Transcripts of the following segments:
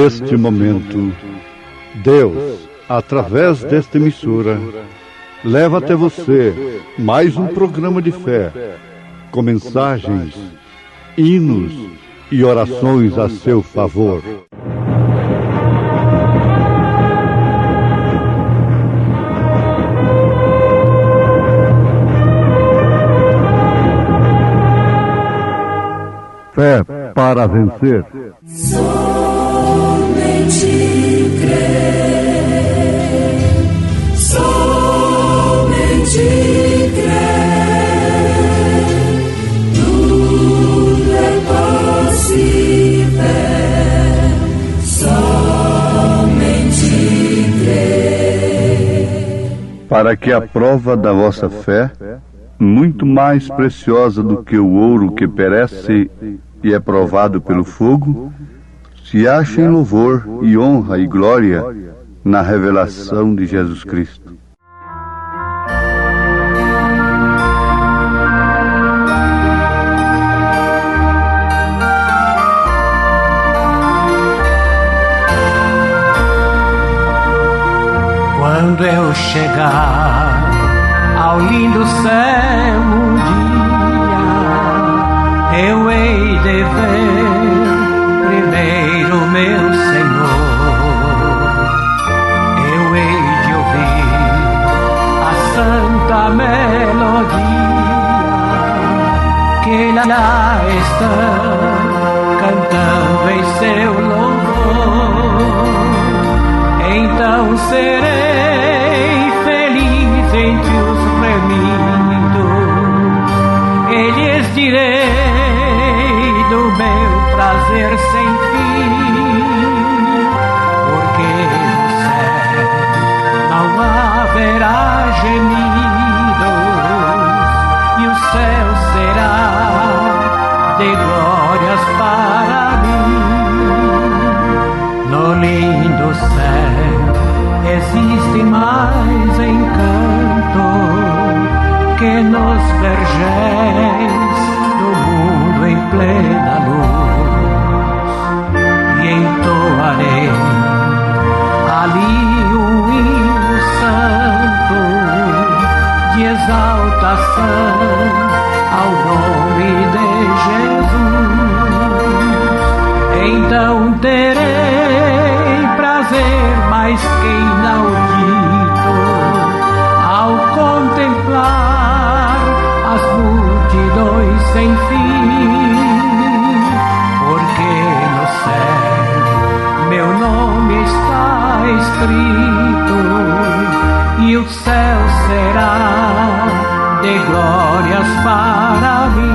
Neste momento, Deus, através desta emissora, leva até você mais um programa de fé, com mensagens, hinos e orações a seu favor. Fé para vencer. Somente crer, somente crer, tudo é possível, somente crer. Para que a prova da vossa fé, muito mais preciosa do que o ouro que perece e é provado pelo fogo, se acha em louvor e honra e glória na revelação de Jesus Cristo. Quando eu chegar ao lindo céu um dia, eu hei de ver primeiro meu Senhor. Eu hei de ouvir a santa melodia que lá estão cantando em seu louvor. Então serei feliz entre os remidos, e lhes direi do meu prazer sem fim, porque no céu não haverá gemidos, e o céu será de glórias para mim. No lindo céu existe mais encanto que nos vergéis do mundo em plena luz, e entoarei ali um hino santo de exaltação ao nome de Jesus. Então terei prazer mais que inaudito ao contemplar as multidões sem fim, porque no céu meu nome está escrito, e o céu será de glórias para mim.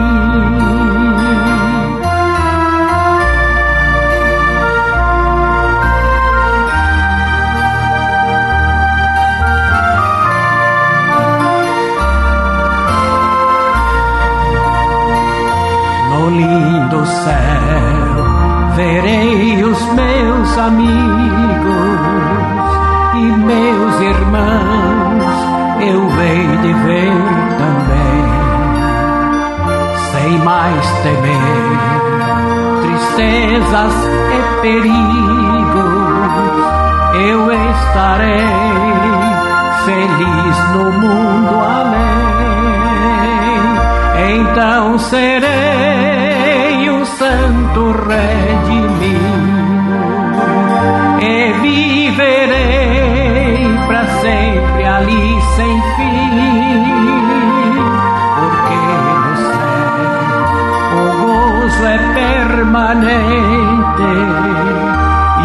Lindo céu, verei os meus amigos e meus irmãos, eu hei de ver também, sem mais temer tristezas e perigos, eu estarei feliz no mundo além. Então serei um santo redimido e viverei para sempre ali sem fim, porque no céu o gozo é permanente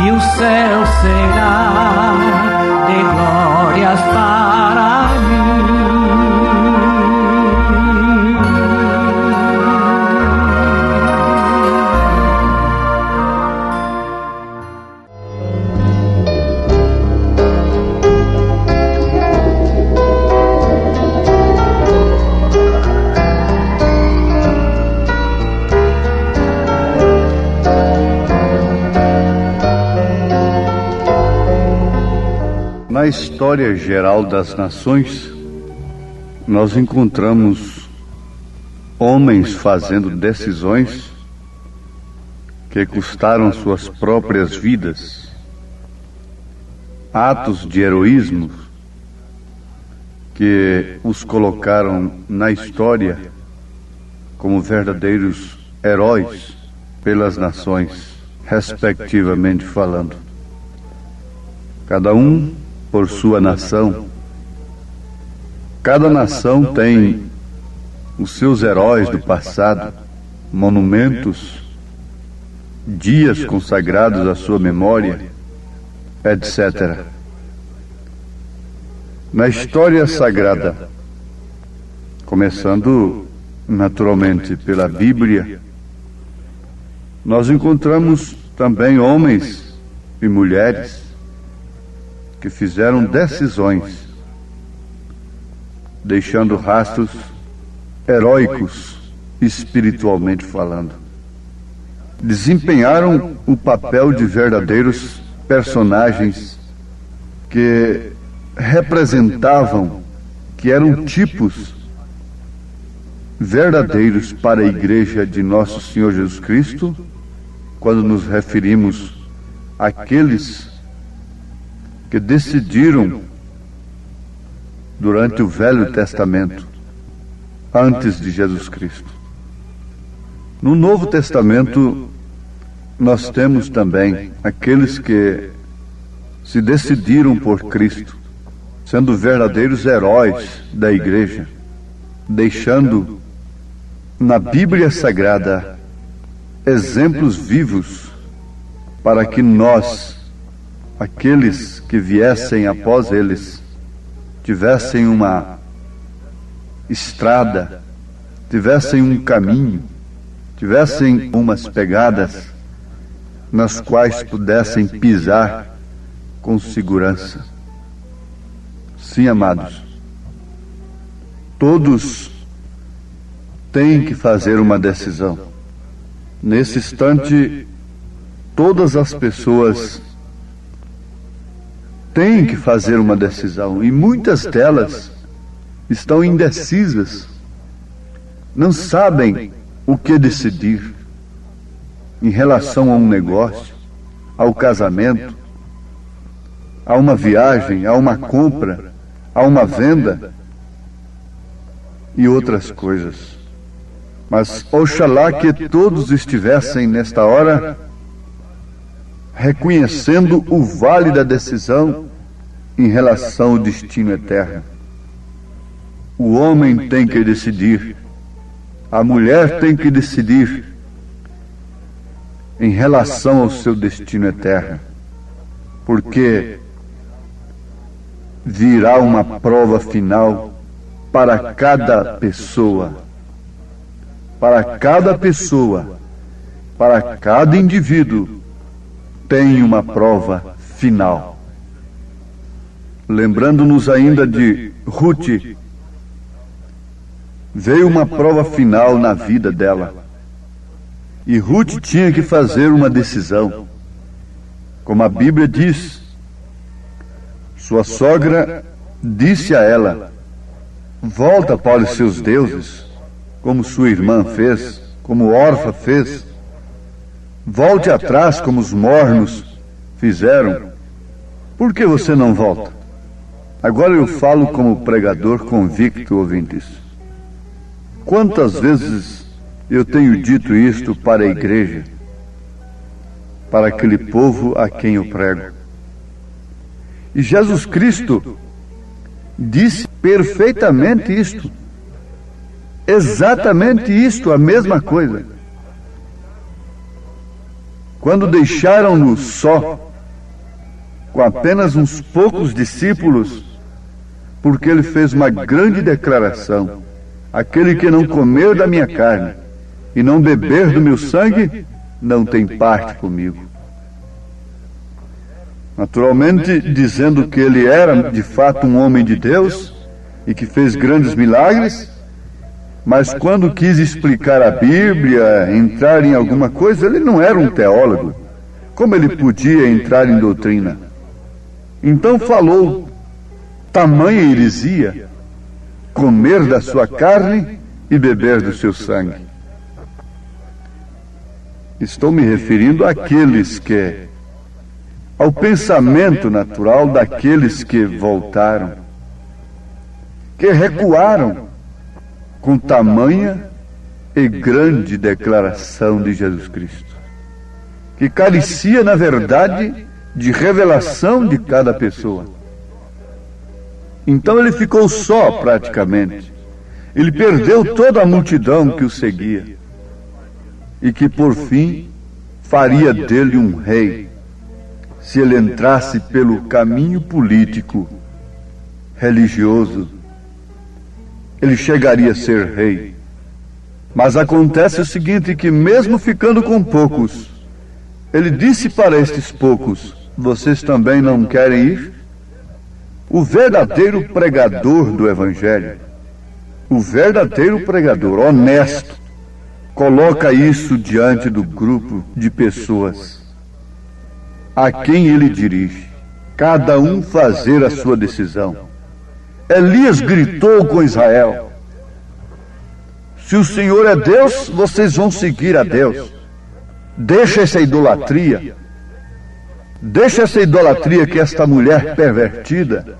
e o céu será de glórias para mim. Na história geral das nações, nós encontramos homens fazendo decisões que custaram suas próprias vidas, atos de heroísmo que os colocaram na história como verdadeiros heróis pelas nações, respectivamente falando. Cada um por sua nação. Cada nação tem os seus heróis do passado, monumentos, dias consagrados à sua memória, etc. Na história sagrada, começando naturalmente pela Bíblia, nós encontramos também homens e mulheres que fizeram decisões, deixando rastros heróicos, espiritualmente falando. Desempenharam o papel de verdadeiros personagens que representavam, que eram tipos verdadeiros para a igreja de nosso Senhor Jesus Cristo, quando nos referimos àqueles que decidiram durante o Velho Testamento, antes de Jesus Cristo. No Novo Testamento, nós temos também aqueles que se decidiram por Cristo, sendo verdadeiros heróis da igreja, deixando na Bíblia Sagrada exemplos vivos para que nós, aqueles que viessem após eles, tivessem uma estrada, tivessem um caminho, tivessem umas pegadas nas quais pudessem pisar com segurança. Sim, amados, todos têm que fazer uma decisão. Nesse instante, todas as pessoas têm que fazer uma decisão, e muitas delas estão indecisas, não sabem o que decidir em relação a um negócio, ao casamento, a uma viagem, a uma compra, a uma venda e outras coisas. Mas oxalá que todos estivessem nesta hora reconhecendo o vale da decisão em relação ao destino eterno. O homem tem que decidir, a mulher tem que decidir em relação ao seu destino eterno, porque virá uma prova final para cada pessoa, para cada indivíduo tem uma prova final. Lembrando-nos ainda de Ruth, veio uma prova final na vida dela. E Ruth tinha que fazer uma decisão. Como a Bíblia diz, sua sogra disse a ela: volta para os seus deuses, como sua irmã fez, como Orfa fez. Volte atrás, como os mornos fizeram. Por que você não volta? Agora eu falo como pregador convicto, ouvintes. Quantas vezes eu tenho dito isto para a igreja, para aquele povo a quem eu prego. E Jesus Cristo disse perfeitamente isto, exatamente isto, a mesma coisa. Quando deixaram-no só, com apenas uns poucos discípulos, porque ele fez uma grande declaração: aquele que não comer da minha carne e não beber do meu sangue, não tem parte comigo. Naturalmente, dizendo que ele era de fato um homem de Deus e que fez grandes milagres, mas quando quis explicar a Bíblia, entrar em alguma coisa, ele não era um teólogo. Como ele podia entrar em doutrina? Então falou tamanha heresia, comer da sua carne e beber do seu sangue. Estou me referindo àqueles ao pensamento natural daqueles que voltaram, que recuaram com tamanha e grande declaração de Jesus Cristo, que carecia, na verdade, de revelação de cada pessoa. Então ele ficou só, praticamente. Ele perdeu toda a multidão que o seguia e que, por fim, faria dele um rei, se ele entrasse pelo caminho político, religioso. Ele chegaria a ser rei. Mas acontece o seguinte, que mesmo ficando com poucos, ele disse para estes poucos: vocês também não querem ir? O verdadeiro pregador do Evangelho, o verdadeiro pregador honesto, coloca isso diante do grupo de pessoas a quem ele dirige, cada um fazer a sua decisão. Elias gritou com Israel: se o Senhor é Deus, vocês vão seguir a Deus. Deixa essa idolatria. Deixa essa idolatria que esta mulher pervertida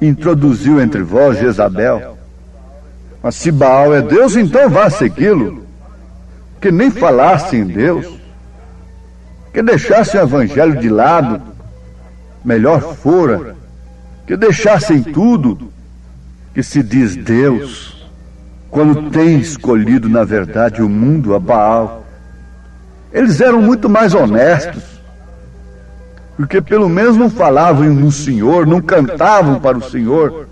introduziu entre vós, Jezabel. Mas se Baal é Deus, então vá segui-lo. Que nem falasse em Deus, que deixasse o evangelho de lado, melhor fora, que deixassem tudo que se diz Deus, quando tem escolhido, na verdade, o mundo a Baal. Eles eram muito mais honestos, porque pelo menos não falavam no Senhor, não cantavam para o Senhor.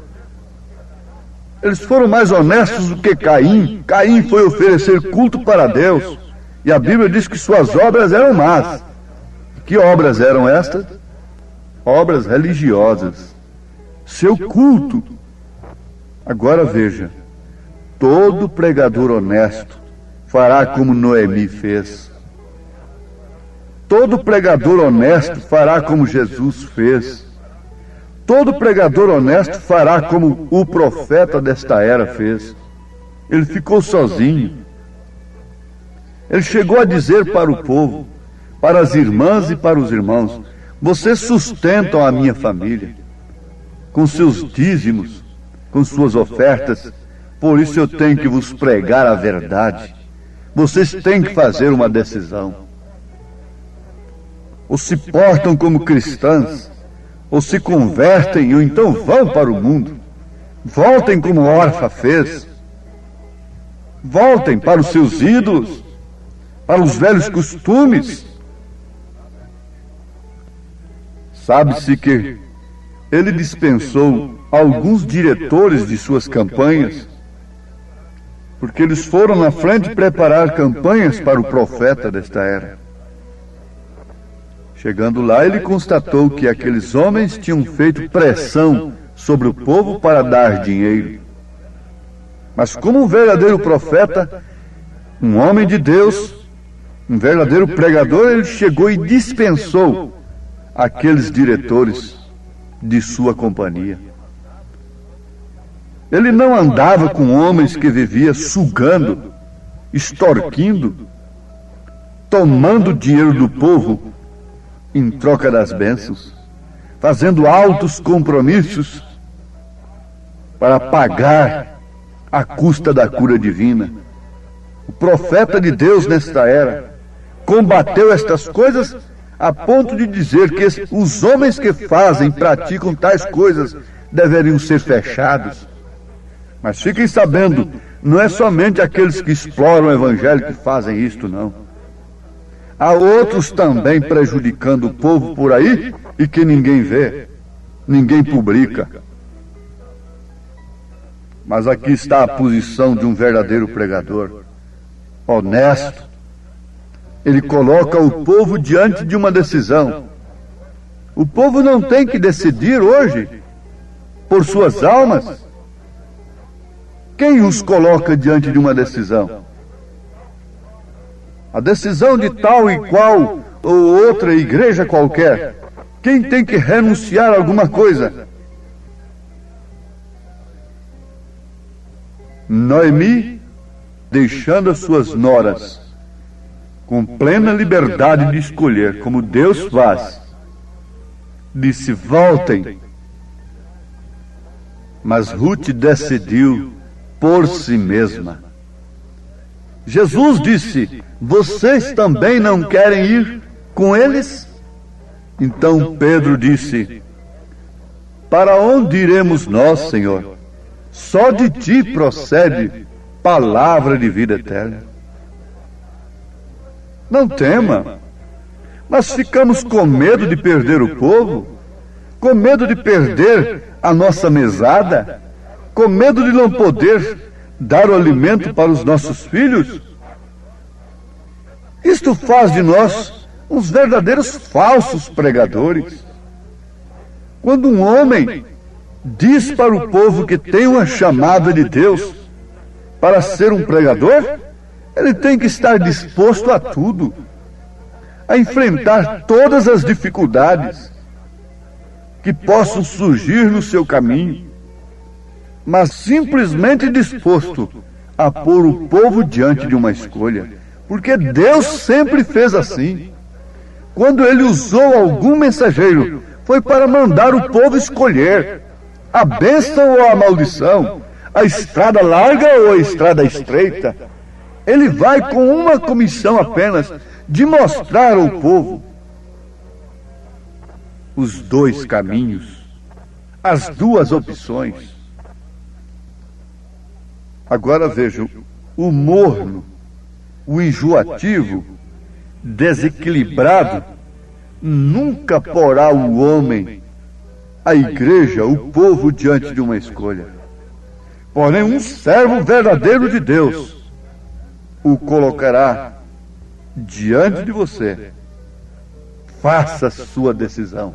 Eles foram mais honestos do que Caim. Caim foi oferecer culto para Deus, e a Bíblia diz que suas obras eram más. Que obras eram estas? Obras religiosas. Seu culto. Agora veja, todo pregador honesto fará como Noemi fez. Todo pregador honesto fará como Jesus fez. Todo pregador honesto fará como o profeta desta era fez. Ele ficou sozinho. Ele chegou a dizer para o povo, para as irmãs e para os irmãos: vocês sustentam a minha família com seus dízimos, com suas ofertas, por isso eu tenho que vos pregar a verdade. Vocês têm que fazer uma decisão. Ou se portam como cristãs, ou se convertem, ou então vão para o mundo. Voltem como Orfa fez. Voltem para os seus ídolos, para os velhos costumes. Sabe-se que ele dispensou alguns diretores de suas campanhas, porque eles foram na frente preparar campanhas para o profeta desta era. Chegando lá, ele constatou que aqueles homens tinham feito pressão sobre o povo para dar dinheiro. Mas como um verdadeiro profeta, um homem de Deus, um verdadeiro pregador, ele chegou e dispensou aqueles diretores de sua companhia. Ele não andava com homens que viviam sugando, extorquindo, tomando dinheiro do povo em troca das bênçãos, fazendo altos compromissos para pagar à custa da cura divina. O profeta de Deus nesta era combateu estas coisas a ponto de dizer que os homens que praticam tais coisas deveriam ser fechados. Mas fiquem sabendo, não é somente aqueles que exploram o evangelho que fazem isto, não. Há outros também prejudicando o povo por aí e que ninguém vê, ninguém publica. Mas aqui está a posição de um verdadeiro pregador, honesto. Ele coloca o povo diante de uma decisão. O povo não tem que decidir hoje por suas almas. Quem os coloca diante de uma decisão? A decisão de tal e qual ou outra igreja qualquer. Quem tem que renunciar a alguma coisa? Noemi, deixando as suas noras, com plena liberdade de escolher, como Deus faz, disse: voltem. Mas Ruth decidiu por si mesma. Jesus disse: vocês também não querem ir com eles? Então Pedro disse: para onde iremos nós, Senhor? Só de ti procede palavra de vida eterna. Não tema, mas ficamos com medo de perder o povo, com medo de perder a nossa mesada, com medo de não poder dar o alimento para os nossos filhos. Isto faz de nós uns verdadeiros falsos pregadores. Quando um homem diz para o povo que tem uma chamada de Deus para ser um pregador, ele tem que estar disposto a tudo, a enfrentar todas as dificuldades que possam surgir no seu caminho, mas simplesmente disposto a pôr o povo diante de uma escolha, porque Deus sempre fez assim. Quando ele usou algum mensageiro, foi para mandar o povo escolher a bênção ou a maldição, a estrada larga ou a estrada estreita. Ele vai com uma comissão apenas, de mostrar ao povo os dois caminhos, as duas opções. Agora vejam, o morno, o enjoativo, desequilibrado, nunca porá o homem, a igreja, o povo diante de uma escolha. Porém, um servo verdadeiro de Deus o colocará diante de você. Faça a sua decisão.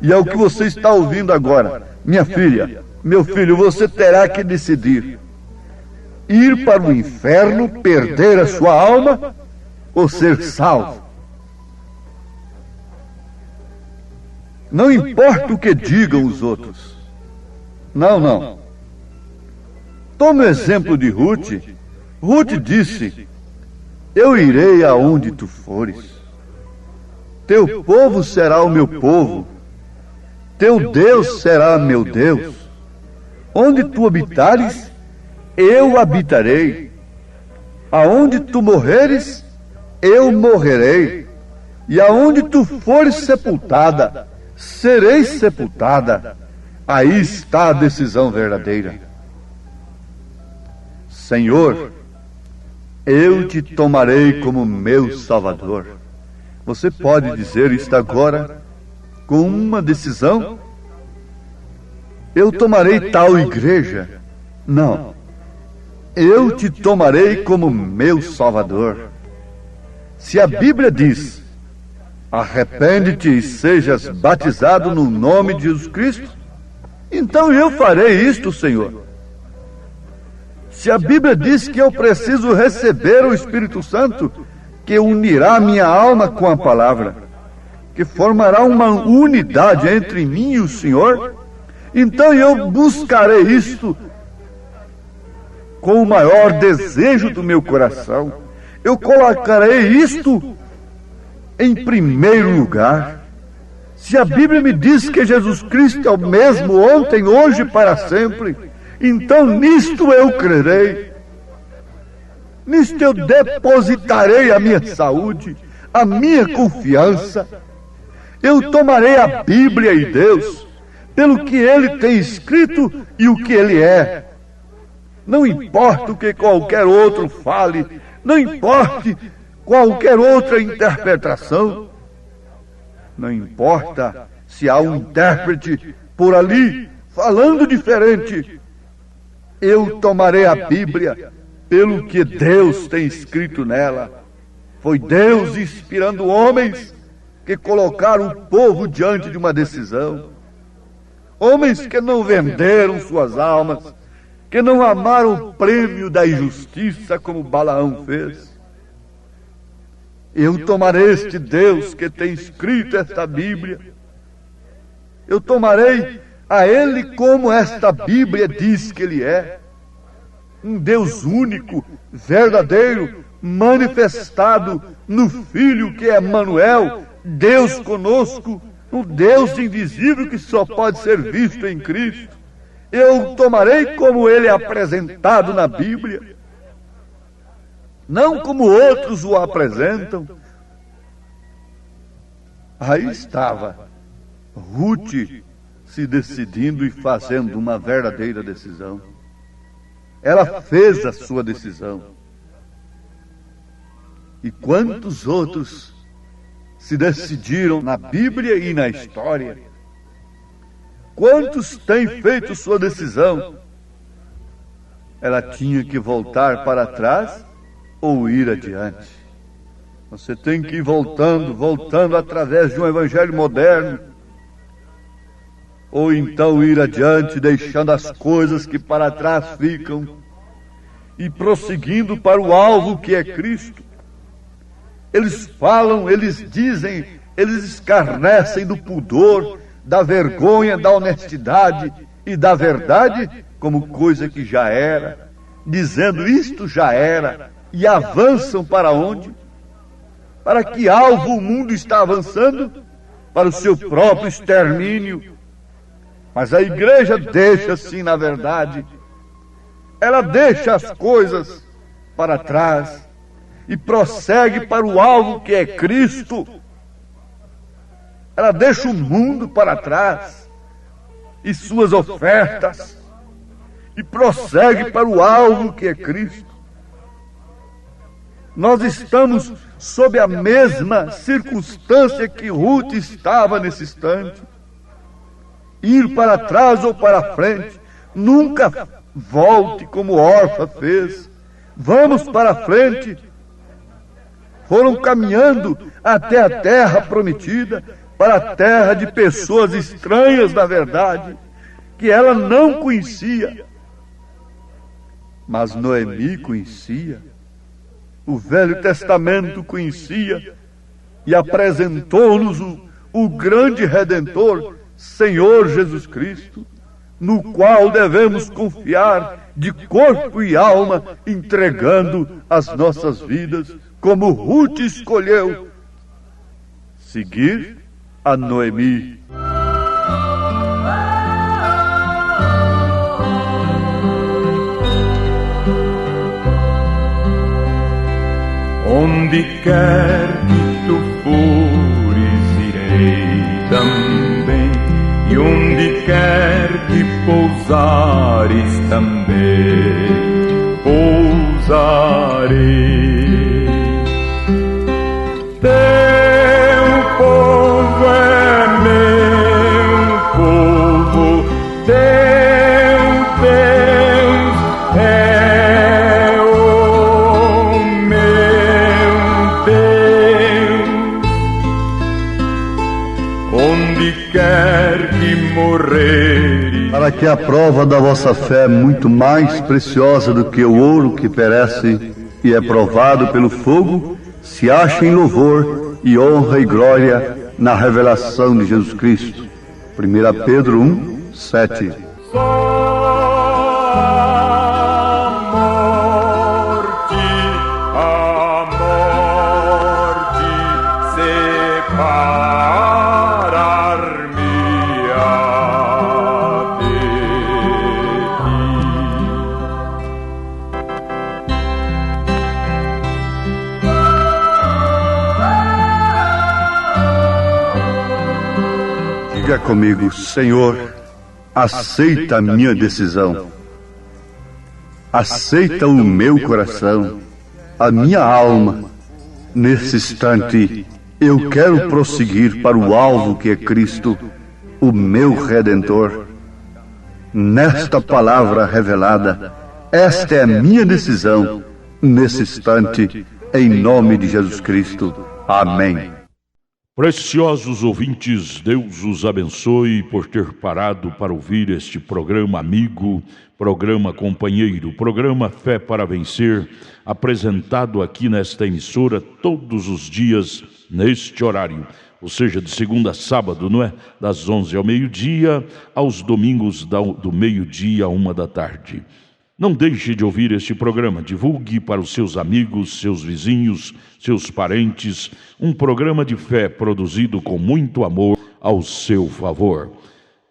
E é o que você está ouvindo agora. Minha filha, meu filho, você terá que decidir: ir para o inferno, perder a sua alma, ou ser salvo. Não importa o que digam os outros. Não. Tome o exemplo de Ruth. Ruth disse: eu irei aonde tu fores. Teu povo será o meu povo. Teu Deus será meu Deus. Onde tu habitares, eu habitarei. Aonde tu morreres, eu morrerei. E aonde tu fores sepultada, serei sepultada. Aí está a decisão verdadeira. Senhor, eu te tomarei como meu Salvador. Você pode dizer isto agora com uma decisão? Eu tomarei tal igreja. Não. Eu te tomarei como meu Salvador. Se a Bíblia diz: arrepende-te e sejas batizado no nome de Jesus Cristo, então eu farei isto, Senhor. Se a Bíblia diz que eu preciso receber o Espírito Santo, que unirá minha alma com a palavra, que formará uma unidade entre mim e o Senhor, então eu buscarei isto com o maior desejo do meu coração. Eu colocarei isto em primeiro lugar. Se a Bíblia me diz que Jesus Cristo é o mesmo ontem, hoje e para sempre, então nisto eu crerei. Nisto eu depositarei a minha saúde, a minha confiança. Eu tomarei a Bíblia e Deus pelo que Ele tem escrito e o que Ele é. Não importa o que qualquer outro fale, não importa qualquer outra interpretação, não importa se há um intérprete por ali falando diferente. Eu tomarei a Bíblia pelo que Deus tem escrito nela. Foi Deus inspirando homens que colocaram o povo diante de uma decisão. Homens que não venderam suas almas, que não amaram o prêmio da injustiça como Balaão fez. Eu tomarei este Deus que tem escrito esta Bíblia. Eu tomarei a Ele como esta Bíblia diz que Ele é. Um Deus único, verdadeiro, manifestado no Filho que é Emanuel, Deus conosco, um Deus invisível que só pode ser visto em Cristo. Eu o tomarei como ele é apresentado na Bíblia, não como outros o apresentam. Aí estava Ruth se decidindo e fazendo uma verdadeira decisão. Ela fez a sua decisão. E quantos outros se decidiram na Bíblia e na história? Quantos têm feito sua decisão? Ela tinha que voltar para trás ou ir adiante. Você tem que ir voltando através de um evangelho moderno, ou então ir adiante, deixando as coisas que para trás ficam e prosseguindo para o alvo que é Cristo. Eles falam, eles dizem, eles escarnecem do pudor, da vergonha, da honestidade e da verdade como coisa que já era, dizendo isto já era, e avançam para onde? Para que alvo o mundo está avançando? Para o seu próprio extermínio. Mas a igreja deixa assim, na verdade, ela deixa as coisas para trás e prossegue para o alvo que é Cristo. Ela deixa o mundo para trás e suas ofertas e prossegue para o alvo que é Cristo. Nós estamos sob a mesma circunstância que Ruth estava nesse instante. Ir para trás ou para frente, nunca volte como Orfa fez. Vamos para frente. Foram caminhando até a terra prometida, para a terra de pessoas estranhas, na verdade, que ela não conhecia. Mas Noemi conhecia. O Velho Testamento conhecia e apresentou-nos o grande Redentor, Senhor Jesus Cristo, no qual devemos confiar de corpo e alma, entregando as nossas vidas, como Ruth escolheu seguir a Noemi. Onde quer que tu fores, irei também, e onde quer que pousares também, pousarei. Teu povo é meu povo, teu Deus é o meu Deus. Onde quer que morrer, para que a prova da vossa fé, muito mais preciosa do que o ouro que perece e é provado pelo fogo, se ache em louvor e honra e glória na revelação de Jesus Cristo. 1 Pedro 1, 7. Diga comigo: Senhor, aceita a minha decisão, aceita o meu coração, a minha alma. Nesse instante, eu quero prosseguir para o alvo que é Cristo, o meu Redentor. Nesta palavra revelada, esta é a minha decisão, nesse instante, em nome de Jesus Cristo. Amém. Preciosos ouvintes, Deus os abençoe por ter parado para ouvir este programa amigo, programa companheiro, programa Fé para Vencer, apresentado aqui nesta emissora todos os dias neste horário, ou seja, de segunda a sábado, não é? Das 11 ao meio-dia, aos domingos do meio-dia à 1 da tarde. Não deixe de ouvir este programa. Divulgue para os seus amigos, seus vizinhos, seus parentes. Um programa de fé produzido com muito amor ao seu favor.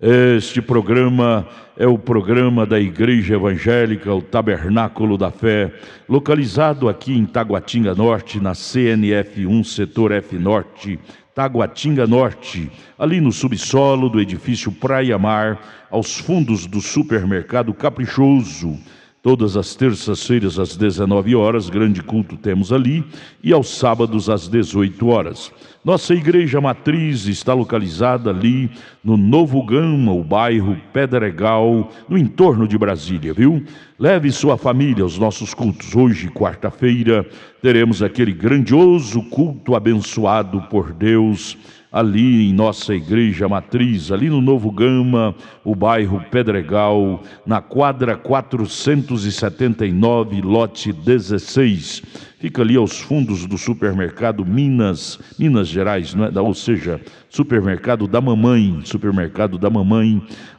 Este programa é o programa da Igreja Evangélica, o Tabernáculo da Fé, localizado aqui em Taguatinga Norte, na CNF 1, Setor F Norte, Taguatinga Norte, ali no subsolo do edifício Praia Mar, aos fundos do supermercado Caprichoso. Todas as terças-feiras às 19 horas, grande culto temos ali, e aos sábados às 18 horas. Nossa igreja matriz está localizada ali no Novo Gama, o bairro Pedregal, no entorno de Brasília, viu? Leve sua família aos nossos cultos. Hoje, quarta-feira, teremos aquele grandioso culto abençoado por Deus, ali em nossa igreja matriz, ali no Novo Gama, o bairro Pedregal, na quadra 479, lote 16. Fica ali aos fundos do supermercado Minas Gerais, não é? Ou seja, supermercado da mamãe,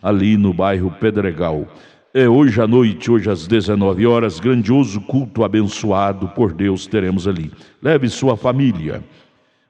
ali no bairro Pedregal. Hoje à noite, hoje às 19 horas, grandioso culto abençoado por Deus teremos ali. Leve sua família.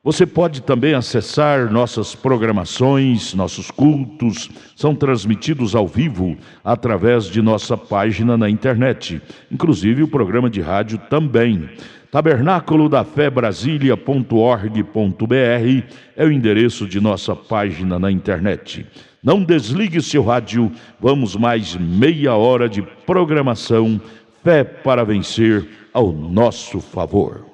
Você pode também acessar nossas programações, nossos cultos, são transmitidos ao vivo através de nossa página na internet, inclusive o programa de rádio também. Tabernáculo da Fé Brasília.org.br é o endereço de nossa página na internet. Não desligue seu rádio, vamos mais meia hora de programação, Fé para Vencer ao nosso favor.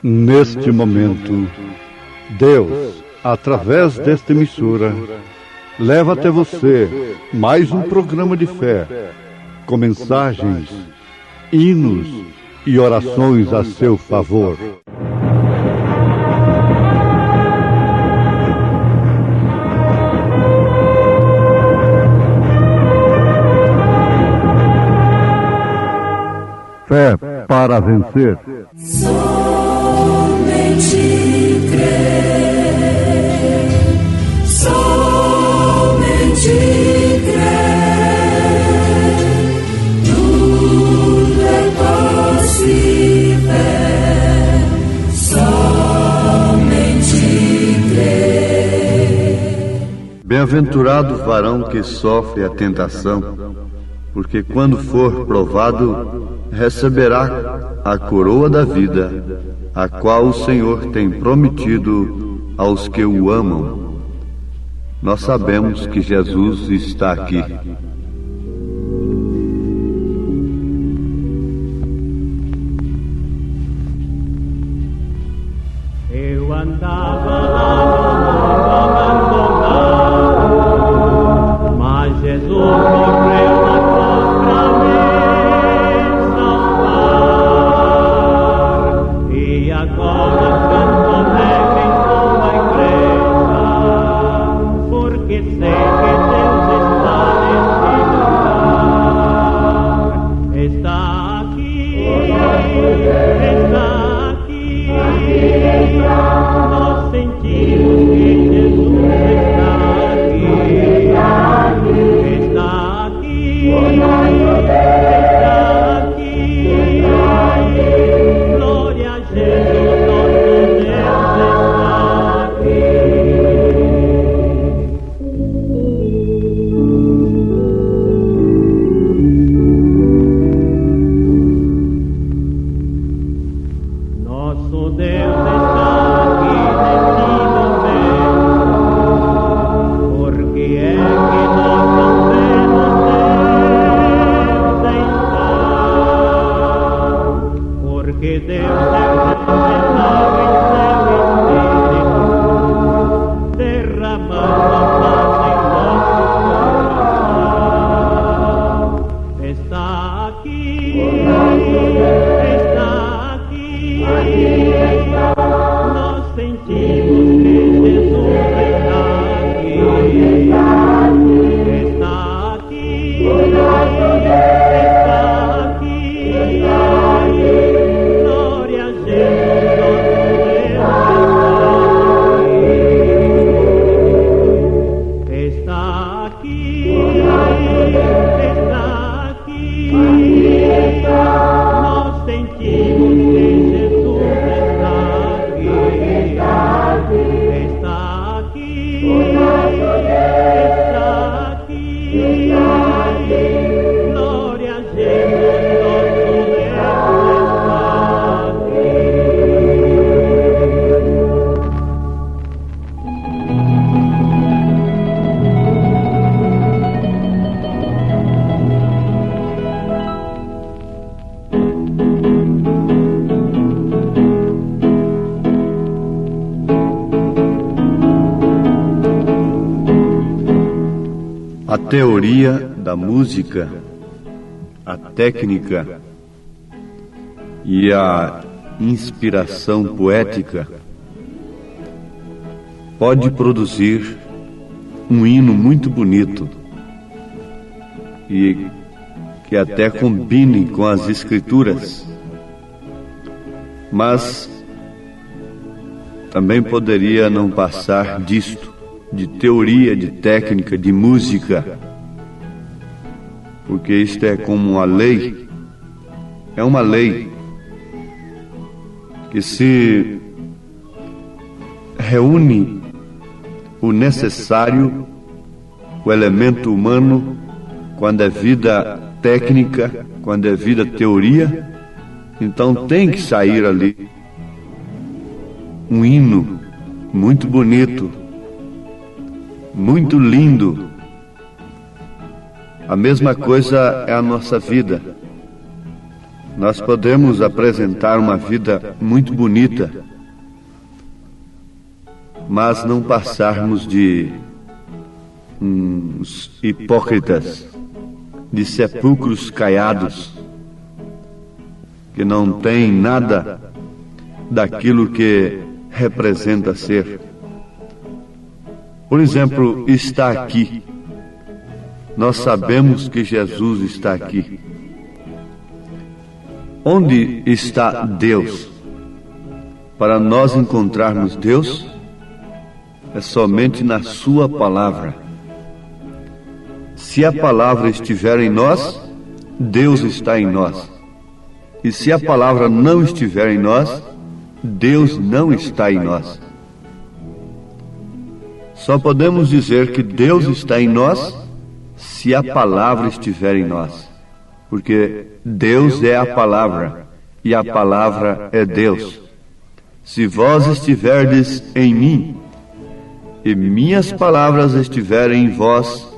Neste momento, Deus, através desta emissora, leva até você mais um programa de fé, com mensagens, hinos e orações a seu favor. Fé para vencer. Somente crer, somente crer, tudo é possível, somente crer. Bem-aventurado o varão que sofre a tentação, porque quando for provado, receberá a coroa da vida, a qual o Senhor tem prometido aos que o amam. Nós sabemos que Jesus está aqui. Eu andava lá no abandonado, mas Jesus morreu na cruz pra me salvar. E agora canto alegre em sua igreja, porque sei que Deus está nesse lugar. Está aqui, está aqui. Nós sentimos que Jesus está aqui, está aqui, glória a Jesus, nosso Deus está aqui. Nosso Deus está aqui nesse momento, porque é que nós não vemos Deus entrar, porque Deus derramado em seu Espírito, derramando a paz em nosso coração. Está aqui, está aqui. teoria da música, a técnica e a inspiração poética pode produzir um hino muito bonito e que até combine com as escrituras, mas também poderia não passar disto, de teoria, de técnica, de música, porque isto é como uma lei, é uma lei que se reúne o necessário, o elemento humano, quando é vida técnica, quando é vida teoria, então tem que sair ali um hino muito bonito, muito lindo. A mesma coisa é a nossa vida. Nós podemos apresentar uma vida muito bonita, mas não passarmos de uns hipócritas, de sepulcros caiados, que não têm nada daquilo que representa ser. Por exemplo, está aqui. Nós sabemos que Jesus está aqui. Onde está Deus? Para nós encontrarmos Deus, é somente na Sua palavra. Se a palavra estiver em nós, Deus está em nós. E se a palavra não estiver em nós, Deus não está em nós. Só podemos dizer que Deus está em nós se a palavra estiver em nós. Porque Deus é a palavra, e a palavra é Deus. Se vós estiverdes em mim, e minhas palavras estiverem em vós,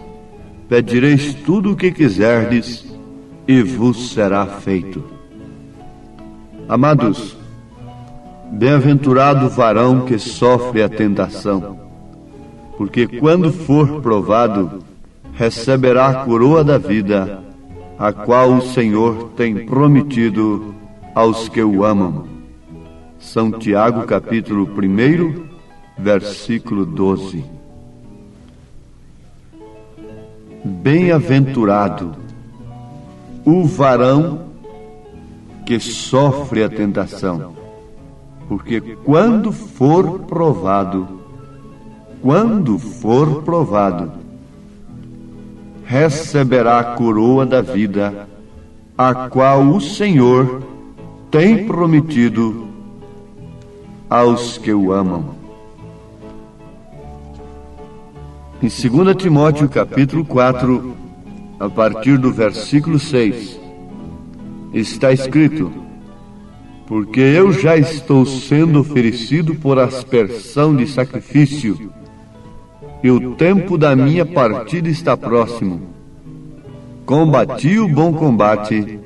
pedireis tudo o que quiserdes, e vos será feito. Amados, bem-aventurado o varão que sofre a tentação, porque quando for provado, receberá a coroa da vida, a qual o Senhor tem prometido aos que o amam. São Tiago, capítulo 1, versículo 12. Bem-aventurado o varão que sofre a tentação, porque quando for provado, receberá a coroa da vida, a qual o Senhor tem prometido aos que o amam. Em 2 Timóteo capítulo 4, a partir do versículo 6, está escrito: porque eu já estou sendo oferecido por aspersão de sacrifício, e o tempo da minha partida está próximo. Combati o bom combate,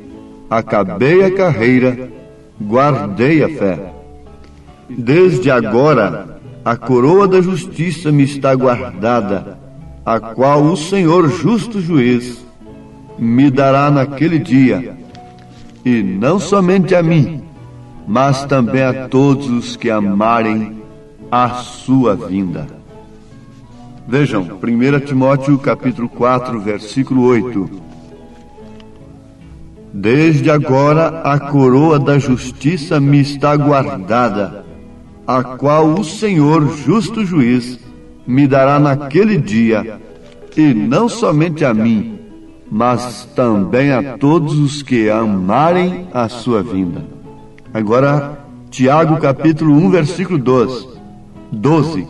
acabei a carreira, guardei a fé. Desde agora, a coroa da justiça me está guardada, a qual o Senhor justo juiz me dará naquele dia, e não somente a mim, mas também a todos os que amarem a sua vinda. Vejam, 1 Timóteo capítulo 4, versículo 8. Desde agora a coroa da justiça me está guardada, a qual o Senhor justo juiz me dará naquele dia, e não somente a mim, mas também a todos os que amarem a sua vinda. Agora, Tiago capítulo 1, versículo 12.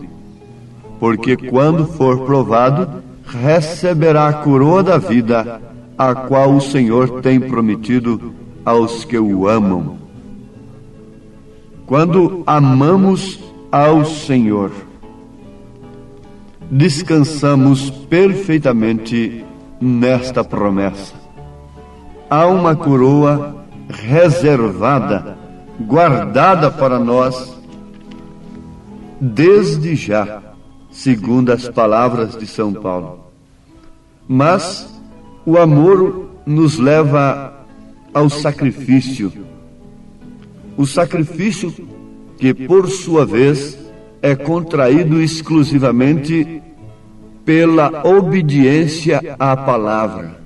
Porque quando for provado, receberá a coroa da vida, a qual o Senhor tem prometido aos que o amam. Quando amamos ao Senhor, descansamos perfeitamente nesta promessa. Há uma coroa reservada, guardada para nós, desde já, segundo as palavras de São Paulo. Mas o amor nos leva ao sacrifício. O sacrifício que, por sua vez, é contraído exclusivamente pela obediência à palavra.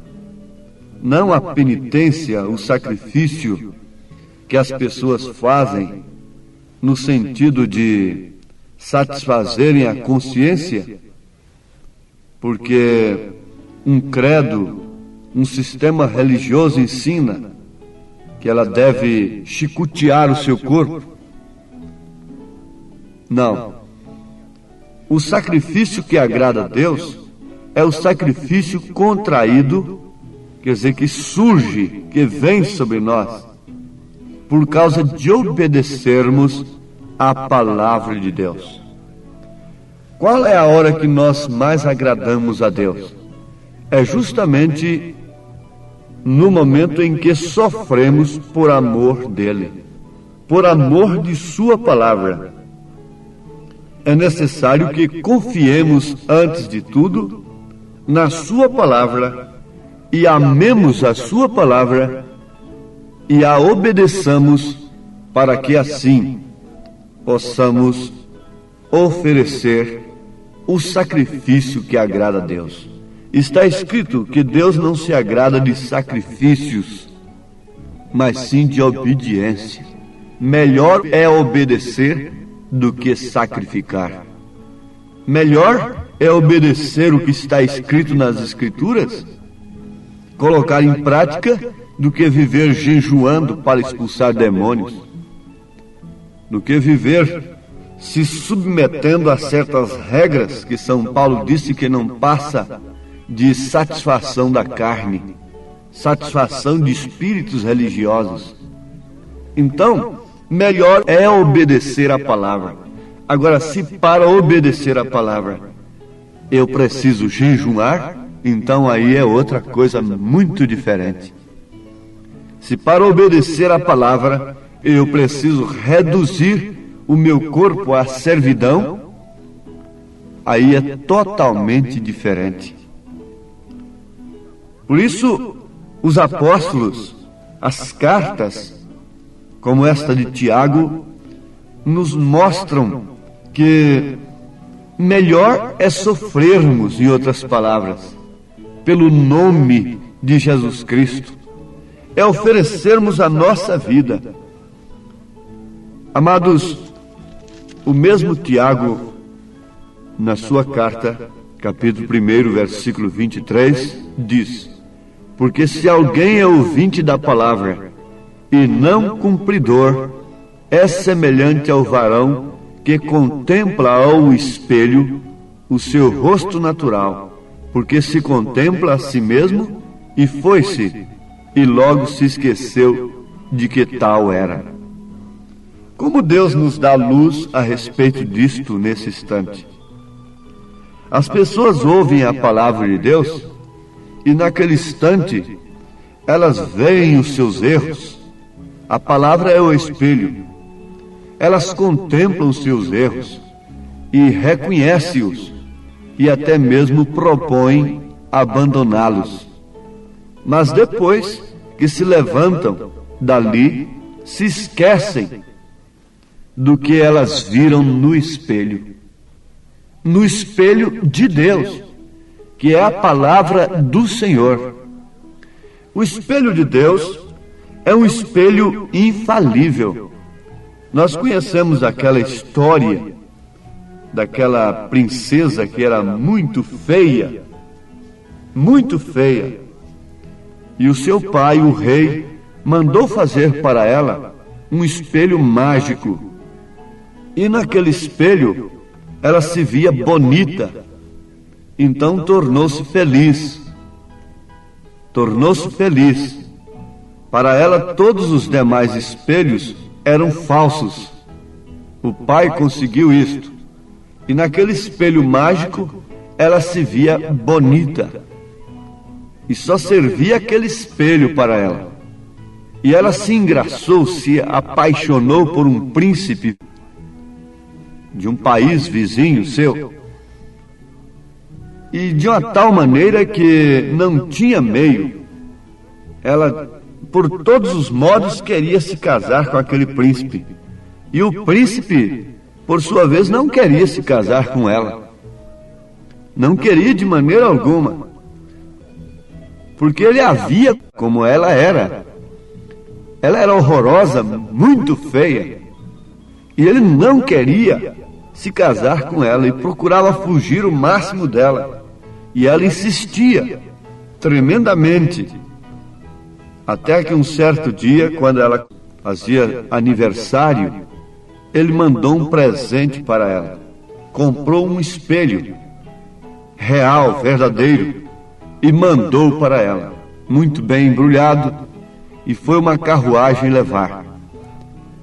Não a penitência, o sacrifício que as pessoas fazem no sentido de satisfazerem a consciência, porque um credo, um sistema religioso ensina que ela deve chicotear o seu corpo. Não. O sacrifício que agrada a Deus é o sacrifício contraído, quer dizer, que surge, que vem sobre nós, por causa de obedecermos à palavra de Deus. Qual é a hora que nós mais agradamos a Deus? É justamente no momento em que sofremos por amor dele, por amor de sua palavra. É necessário que confiemos, antes de tudo, na sua palavra e amemos a sua palavra e a obedeçamos, para que assim possamos oferecer o sacrifício que agrada a Deus. Está escrito que Deus não se agrada de sacrifícios, mas sim de obediência. Melhor é obedecer do que sacrificar. Melhor é obedecer o que está escrito nas Escrituras, colocar em prática, do que viver jejuando para expulsar demônios, do que viver se submetendo a certas regras que São Paulo disse que não passa de satisfação da carne, satisfação de espíritos religiosos. Então, melhor é obedecer a palavra. Agora, se para obedecer a palavra eu preciso jejuar, então aí é outra coisa muito diferente. Se para obedecer a palavra eu preciso reduzir o meu corpo à servidão, aí é totalmente diferente. Por isso, os apóstolos, as cartas, como esta de Tiago, nos mostram que melhor é sofrermos, em outras palavras, pelo nome de Jesus Cristo, é oferecermos a nossa vida. Amados, o mesmo Tiago, na sua carta, capítulo 1, versículo 23, diz: porque se alguém é ouvinte da palavra e não cumpridor, é semelhante ao varão que contempla ao espelho o seu rosto natural, porque se contempla a si mesmo e foi-se, e logo se esqueceu de que tal era. Como Deus nos dá luz a respeito disto nesse instante? As pessoas ouvem a palavra de Deus e naquele instante elas veem os seus erros. A palavra é o espelho. Elas contemplam os seus erros e reconhecem-os e até mesmo propõem abandoná-los. Mas depois que se levantam dali, se esquecem do que elas viram no espelho de Deus, que é a palavra do Senhor. O espelho de Deus é um espelho infalível. Nós conhecemos aquela história daquela princesa que era muito feia, e o seu pai, o rei, mandou fazer para ela um espelho mágico. E naquele espelho ela se via bonita. Então tornou-se feliz. Para ela, todos os demais espelhos eram falsos. O pai conseguiu isto. E naquele espelho mágico, ela se via bonita. E só servia aquele espelho para ela. E ela se engraçou, se apaixonou por um príncipe de um país vizinho seu. e de uma tal maneira que não tinha meio. Ela, por todos os modos, queria se casar com aquele príncipe. E o príncipe, por sua vez, não queria se casar com ela. Não queria de maneira alguma. Porque ele a via como ela era. Ela era horrorosa, muito feia. E ele não queria se casar com ela e procurava fugir o máximo dela. E ela insistia tremendamente. Até que um certo dia, quando ela fazia aniversário, ele mandou um presente para ela. Comprou um espelho real, verdadeiro, e mandou para ela, muito bem embrulhado, e foi uma carruagem levar.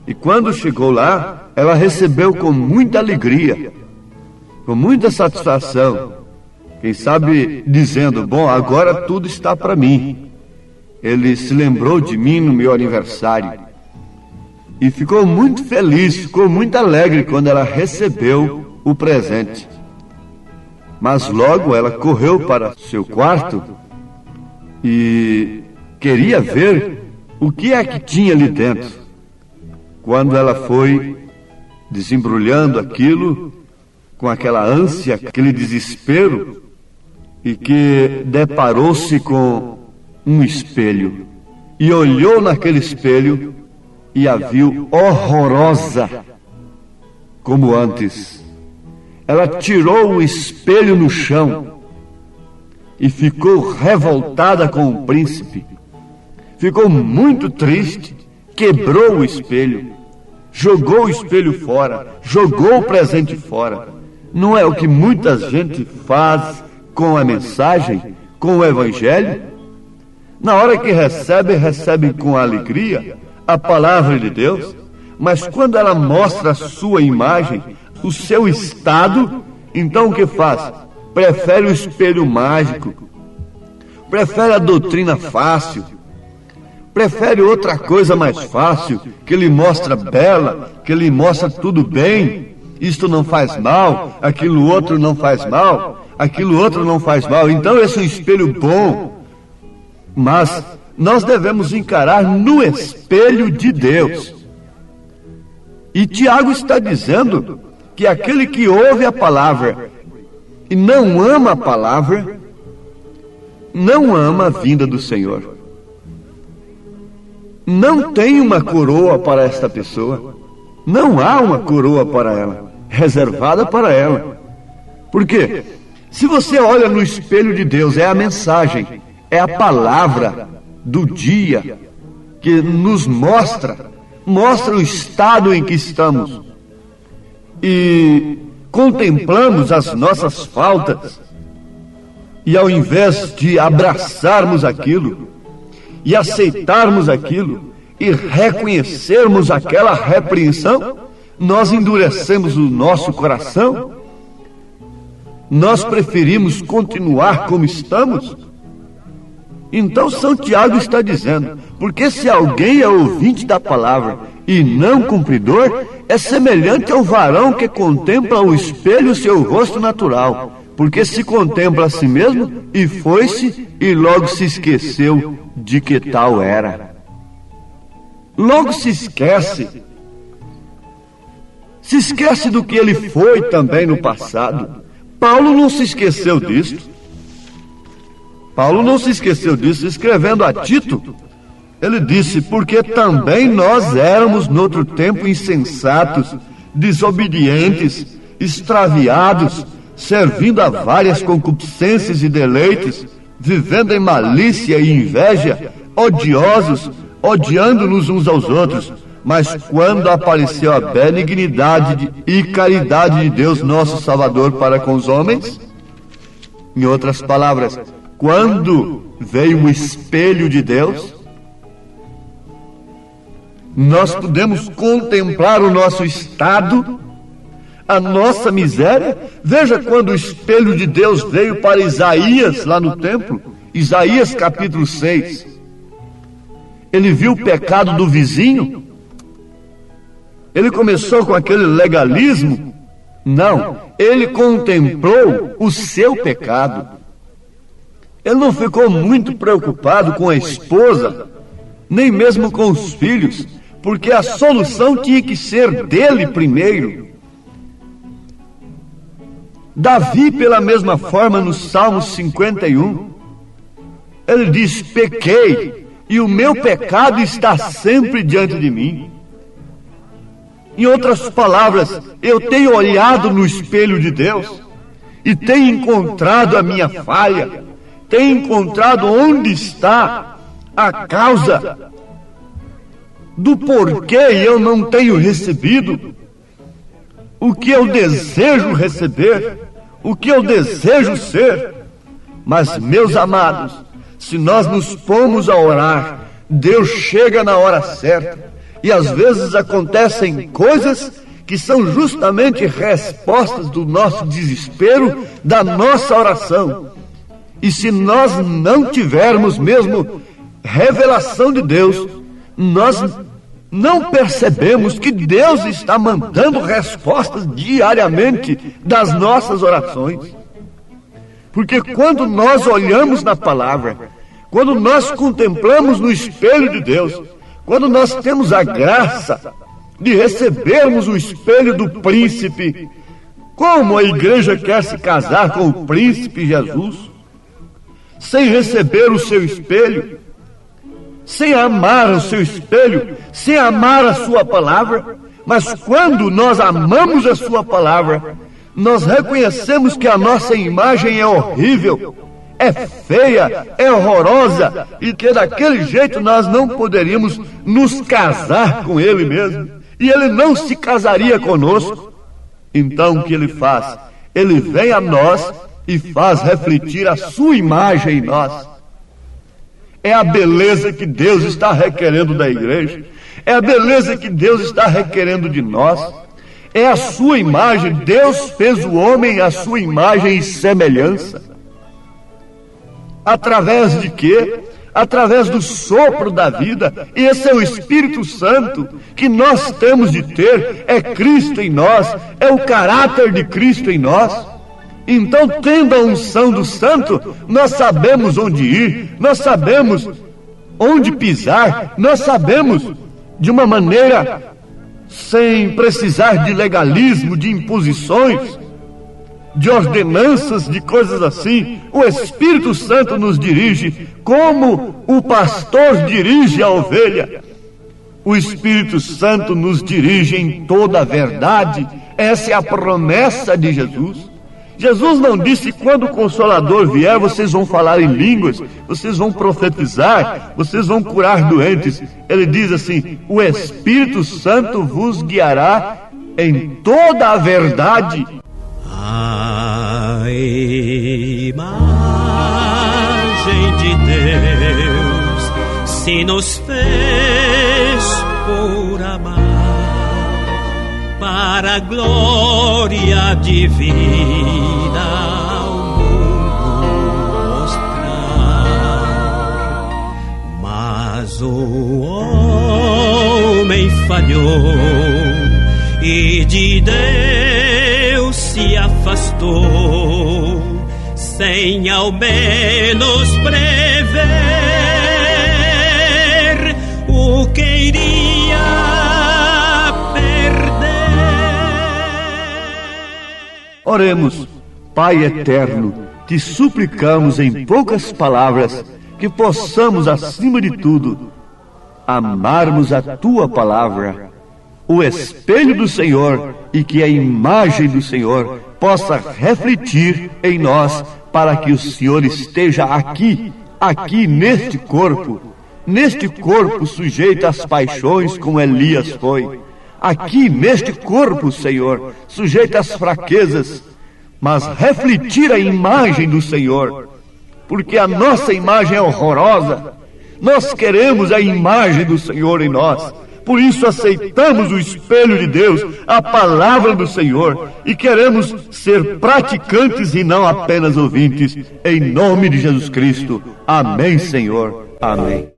E quando chegou lá, ela recebeu com muita alegria, com muita satisfação, quem sabe dizendo: bom, agora tudo está para mim. Ele se lembrou de mim no meu aniversário. E ficou muito feliz, ficou muito alegre quando ela recebeu o presente. Mas logo ela correu para seu quarto e queria ver o que é que tinha ali dentro. Quando ela foi desembrulhando aquilo, com aquela ânsia, aquele desespero, e que deparou-se com um espelho. E olhou naquele espelho e a viu horrorosa, como antes. Ela tirou o espelho no chão e ficou revoltada com o príncipe. Ficou muito triste, quebrou o espelho, jogou o espelho fora, jogou o presente fora. Não é o que muita gente faz com a mensagem, com o evangelho? Na hora que recebe com alegria a palavra de Deus, mas quando ela mostra a sua imagem, o seu estado, então o que faz? Prefere o espelho mágico, prefere a doutrina fácil, prefere outra coisa mais fácil, que lhe mostra bela, que lhe mostra tudo bem. Isto não faz mal, aquilo outro não faz mal, aquilo outro não faz mal. Então esse é um espelho bom. Mas nós devemos encarar no espelho de Deus. E Tiago está dizendo que aquele que ouve a palavra e não ama a palavra, não ama a vinda do Senhor. Não tem uma coroa para esta pessoa. Não há uma coroa para ela, reservada para ela. Por quê? Se você olha no espelho de Deus, é a mensagem, é a palavra do dia que nos mostra o estado em que estamos. E contemplamos as nossas faltas. E ao invés de abraçarmos aquilo, e aceitarmos aquilo, e reconhecermos aquela repreensão, nós endurecemos o nosso coração. Nós preferimos continuar como estamos. Então São Tiago está dizendo, porque se alguém é ouvinte da palavra e não cumpridor, é semelhante ao varão que contempla o espelho seu rosto natural, porque se contempla a si mesmo e foi-se e logo se esqueceu de que tal era. Logo se esquece do que ele foi também no passado. Paulo não se esqueceu disso. Paulo não se esqueceu disso, escrevendo a Tito, ele disse: porque também nós éramos noutro tempo insensatos, desobedientes, extraviados, servindo a várias concupiscências e deleites, vivendo em malícia e inveja, odiosos, odiando-nos uns aos outros. Mas quando apareceu a benignidade e caridade de Deus, nosso Salvador, para com os homens, em outras palavras, quando veio o espelho de Deus, nós podemos contemplar o nosso estado, a nossa miséria. Veja quando o espelho de Deus veio para Isaías, lá no templo, Isaías capítulo 6. Ele viu o pecado do vizinho. Ele começou com aquele legalismo. Não, ele contemplou o seu pecado. Ele não ficou muito preocupado com a esposa, nem mesmo com os filhos, porque a solução tinha que ser dele primeiro. Davi, pela mesma forma, no Salmo 51, ele diz: pequei, e o meu pecado está sempre diante de mim. Em outras palavras, eu tenho olhado no espelho de Deus e tenho encontrado a minha falha, tenho encontrado onde está a causa do porquê eu não tenho recebido o que eu desejo receber, o que eu desejo ser. Mas, meus amados, se nós nos pomos a orar, Deus chega na hora certa. E às vezes acontecem coisas que são justamente respostas do nosso desespero, da nossa oração. E se nós não tivermos mesmo revelação de Deus, nós não percebemos que Deus está mandando respostas diariamente das nossas orações. Porque quando nós olhamos na palavra, quando nós contemplamos no espelho de Deus, quando nós temos a graça de recebermos o espelho do príncipe, como a igreja quer se casar com o príncipe Jesus, sem receber o seu espelho, sem amar o seu espelho, sem amar a sua palavra? Mas quando nós amamos a sua palavra, nós reconhecemos que a nossa imagem é horrível, é feia, é horrorosa, e que daquele jeito nós não poderíamos nos casar com ele mesmo, e ele não se casaria conosco. Então o que ele faz? Ele vem a nós e faz refletir a sua imagem em nós. É a beleza que Deus está requerendo da igreja, é a beleza que Deus está requerendo de nós, é a sua imagem. Deus fez o homem à sua imagem e semelhança. Através de quê? Através do sopro da vida. E esse é o Espírito Santo que nós temos de ter. É Cristo em nós, é o caráter de Cristo em nós. Então, tendo a unção do Santo, nós sabemos onde ir, nós sabemos onde pisar, nós sabemos de uma maneira sem precisar de legalismo, de imposições, de ordenanças, de coisas assim. O Espírito Santo nos dirige como o pastor dirige a ovelha. O Espírito Santo nos dirige em toda a verdade. Essa é a promessa de Jesus. Jesus não disse: quando o Consolador vier, vocês vão falar em línguas, vocês vão profetizar, vocês vão curar doentes. Ele diz assim: o Espírito Santo vos guiará em toda a verdade. A imagem de Deus se nos fez por amar, para a glória divina ao mundo mostrar. Mas o homem falhou e de Deus se afastou, sem ao menos prever o que iria perder. Oremos. Pai eterno, te suplicamos em poucas palavras que possamos, acima de tudo, amarmos a tua palavra, o espelho do Senhor, e que a imagem do Senhor possa refletir em nós, para que o Senhor esteja aqui neste corpo sujeito às paixões como Elias foi, aqui neste corpo, Senhor, sujeito às fraquezas, mas refletir a imagem do Senhor, porque a nossa imagem é horrorosa. Nós queremos a imagem do Senhor em nós. Por isso aceitamos o espelho de Deus, a palavra do Senhor, e queremos ser praticantes e não apenas ouvintes, em nome de Jesus Cristo. Amém, Senhor. Amém.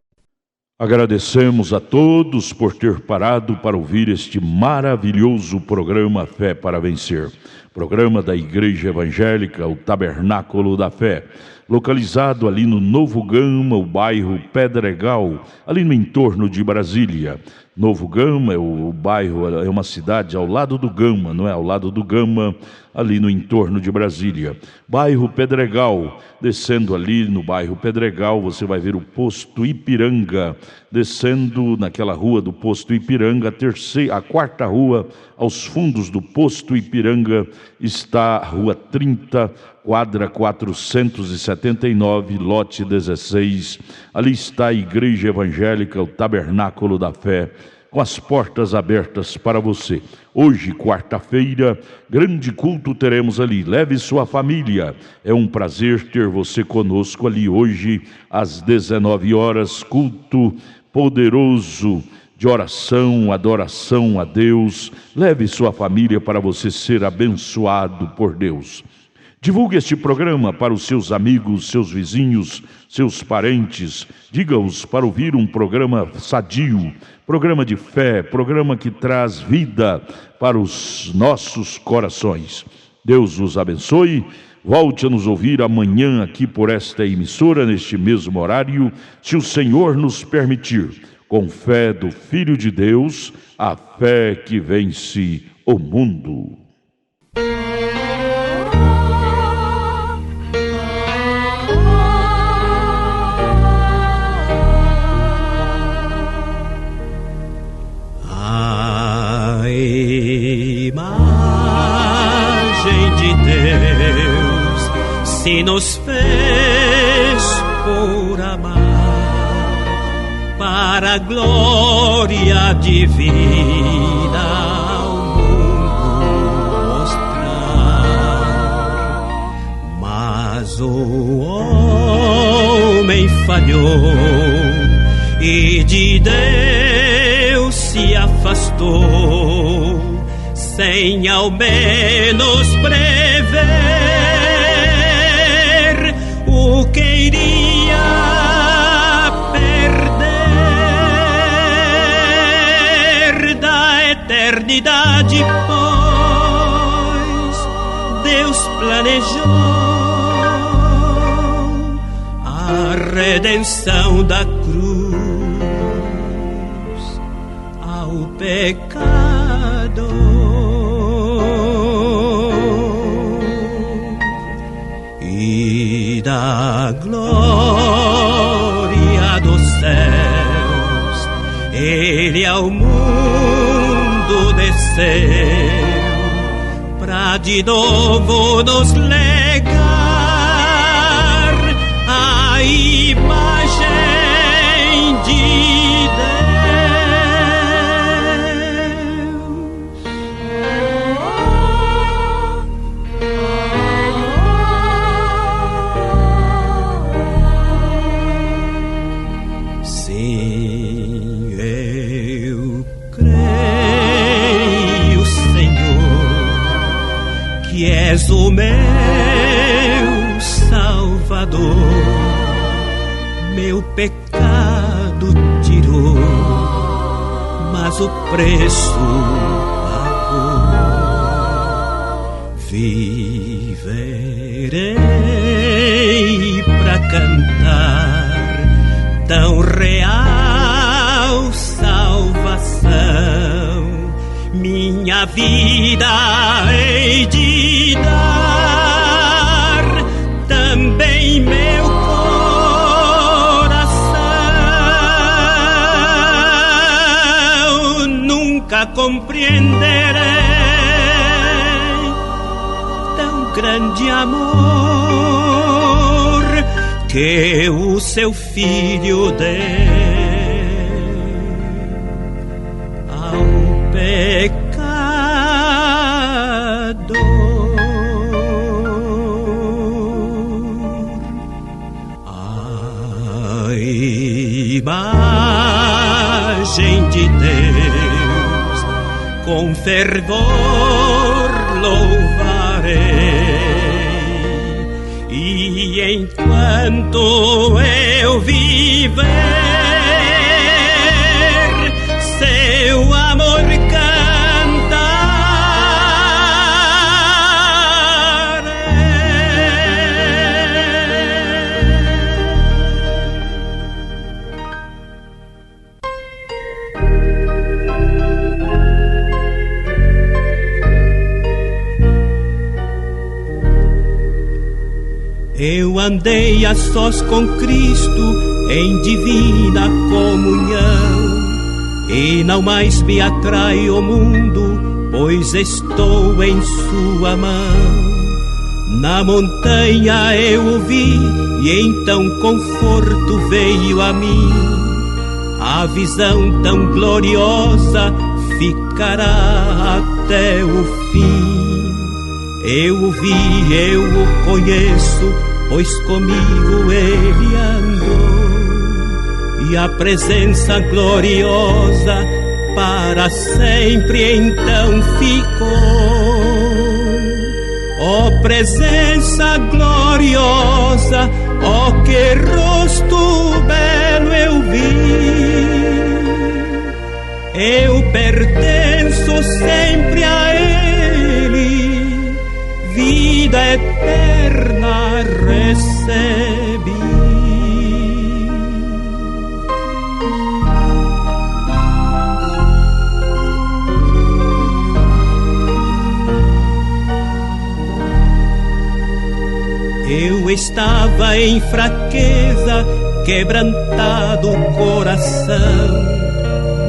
Agradecemos a todos por ter parado para ouvir este maravilhoso programa Fé para Vencer. Programa da Igreja Evangélica, o Tabernáculo da Fé, localizado ali no Novo Gama, o bairro Pedregal, ali no entorno de Brasília. Novo Gama, o bairro é uma cidade ao lado do Gama, não é? Ao lado do Gama, ali no entorno de Brasília. Bairro Pedregal, descendo ali no bairro Pedregal, você vai ver o posto Ipiranga. Descendo naquela rua do posto Ipiranga, a quarta rua, aos fundos do posto Ipiranga, está a rua 30, quadra 479, lote 16. Ali está a Igreja Evangélica, o Tabernáculo da Fé, com as portas abertas para você. Hoje, quarta-feira, grande culto teremos ali. Leve sua família. É um prazer ter você conosco ali hoje, às 19 horas, culto poderoso de oração, adoração a Deus. Leve sua família para você ser abençoado por Deus. Divulgue este programa para os seus amigos, seus vizinhos, seus parentes. Diga-os para ouvir um programa sadio, programa de fé, programa que traz vida para os nossos corações. Deus os abençoe. Volte a nos ouvir amanhã aqui por esta emissora, neste mesmo horário, se o Senhor nos permitir. Com fé do Filho de Deus, a fé que vence o mundo. A imagem de Deus se nos fez por amar, para a glória divina ao mundo mostrar. Mas o homem falhou e de Deus se afastou, sem ao menos prever o que iria perder da eternidade, pois Deus planejou a redenção da cruz ao pecado. E da glória dos céus Ele ao mundo desceu, pra de novo nos legar a imagem de és o meu Salvador, meu pecado tirou, mas o preço pagou. Viverei pra cantar tão real salvação, minha vida hei de dar, também meu coração. Nunca compreenderei tão grande amor que o seu Filho deu ao pecado. Imagem de Deus, com fervor louvarei, e enquanto eu viver Eu andei a sós com Cristo em divina comunhão, e não mais me atrai o mundo, pois estou em sua mão. Na montanha eu o vi, e então conforto veio a mim. A visão tão gloriosa ficará até o fim. Eu o vi, eu o conheço, pois comigo ele andou. E a presença gloriosa para sempre então ficou. Ó presença gloriosa, ó que rosto belo eu vi. Eu pertenço sempre a ele, vida eterna recebi. Eu estava em fraqueza, quebrantado o coração.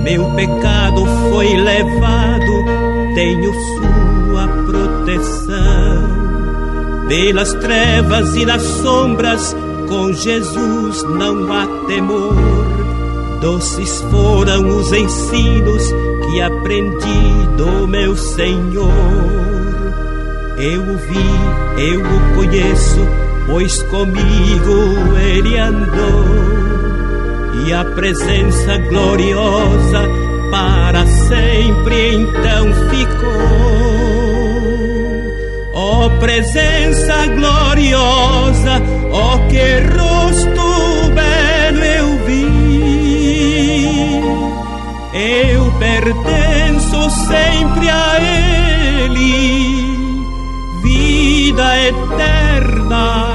Meu pecado foi levado, tenho sua proteção. Pelas trevas e nas sombras, com Jesus não há temor. Doces foram os ensinos que aprendi do meu Senhor. Eu o vi, eu o conheço, pois comigo ele andou. E a presença gloriosa para sempre então ficou. Ó presença gloriosa, ó que rosto belo eu vi. Eu pertenço sempre a ele, vida eterna